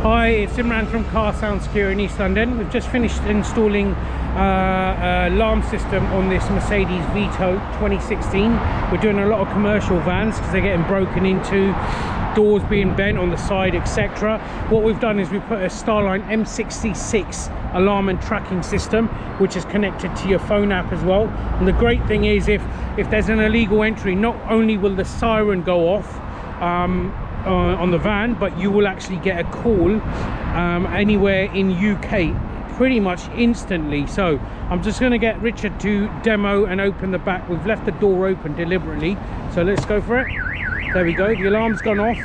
Hi, it's Imran from Car Sound Security in East London. We've just finished installing alarm system on this Mercedes Vito 2016. We're doing a lot of commercial vans because they're getting broken into, doors being bent on the side, etc. What we've done is we put a StarLine M66 alarm and tracking system, which is connected to your phone app as well. And the great thing is, if there's an illegal entry, not only will the siren go off on the van, but you will actually get a call anywhere in UK pretty much instantly. So I'm just going to get Richard to demo and open the back. We've left the door open deliberately, so let's go for it. There we go, the alarm's gone off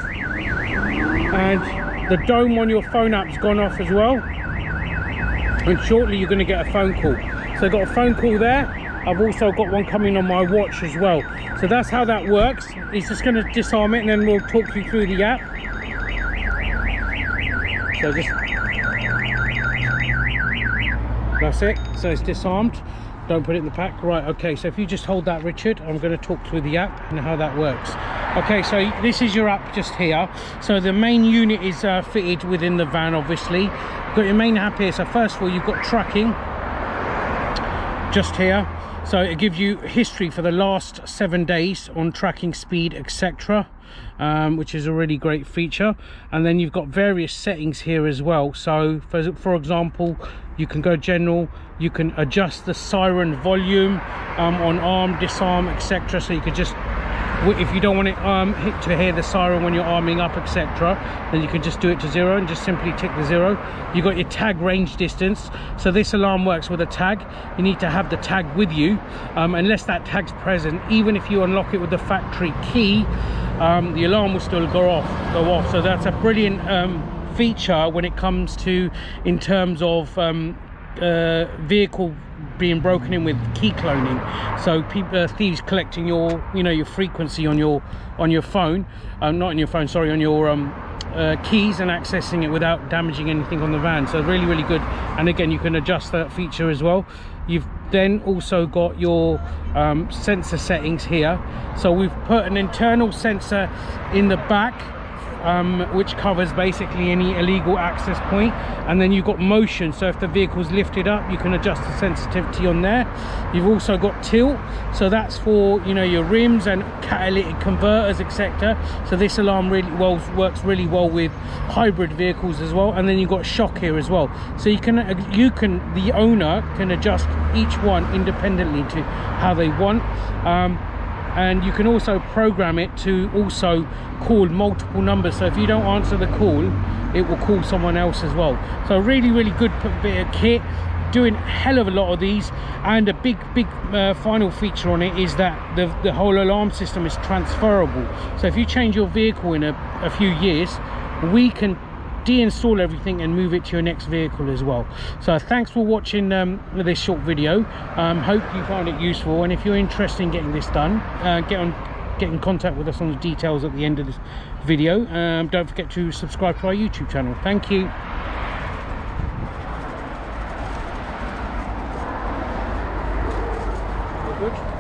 and the dome on your phone app's gone off as well, and shortly you're going to get a phone call. So I've got a phone call there. I've also got one coming on my watch as well. So that's how that works. It's just going to disarm it and then we'll talk you through the app. So just, that's it. So it's disarmed. Don't put it in the pack. Right, okay, so if you just hold that, Richard, I'm going to talk through the app and how that works. Okay, so this is your app just here. So the main unit is fitted within the van, obviously. You've got your main app here. So first of all, you've got tracking just here. So it gives you history for the last 7 days on tracking speed, etc., which is a really great feature. And then you've got various settings here as well. So for example, you can go general, you can adjust the siren volume on arm, disarm, etc. So you could just, if you don't want it to hear the siren when you're arming up, etc., then you can just do it to 0 and just simply tick the 0. You got your tag range distance. So this alarm works with a tag. You need to have the tag with you. Unless that tag's present, even if you unlock it with the factory key, the alarm will still go off. So that's a brilliant feature when it comes to, in terms of vehicle being broken in with key cloning. So thieves collecting your your frequency on your phone, not on your phone, sorry, on your keys, and accessing it without damaging anything on the van. So really good. And again, you can adjust that feature as well. You've then also got your sensor settings here. So we've put an internal sensor in the back, which covers basically any illegal access point, and then you've got motion. So if the vehicle's lifted up, you can adjust the sensitivity on there. You've also got tilt, so that's for your rims and catalytic converters, etc. So this alarm works really well with hybrid vehicles as well. And then you've got shock here as well, so the owner can adjust each one independently to how they want. And you can also program it to also call multiple numbers. So if you don't answer the call, it will call someone else as well. So really good bit of kit, doing a hell of a lot of these. And a big final feature on it is that the whole alarm system is transferable. So if you change your vehicle in a few years, we can deinstall everything and move it to your next vehicle as well. So thanks for watching this short video. Hope you found it useful, and if you're interested in getting this done, get in contact with us on the details at the end of this video. Don't forget to subscribe to our YouTube channel. Thank you. Good.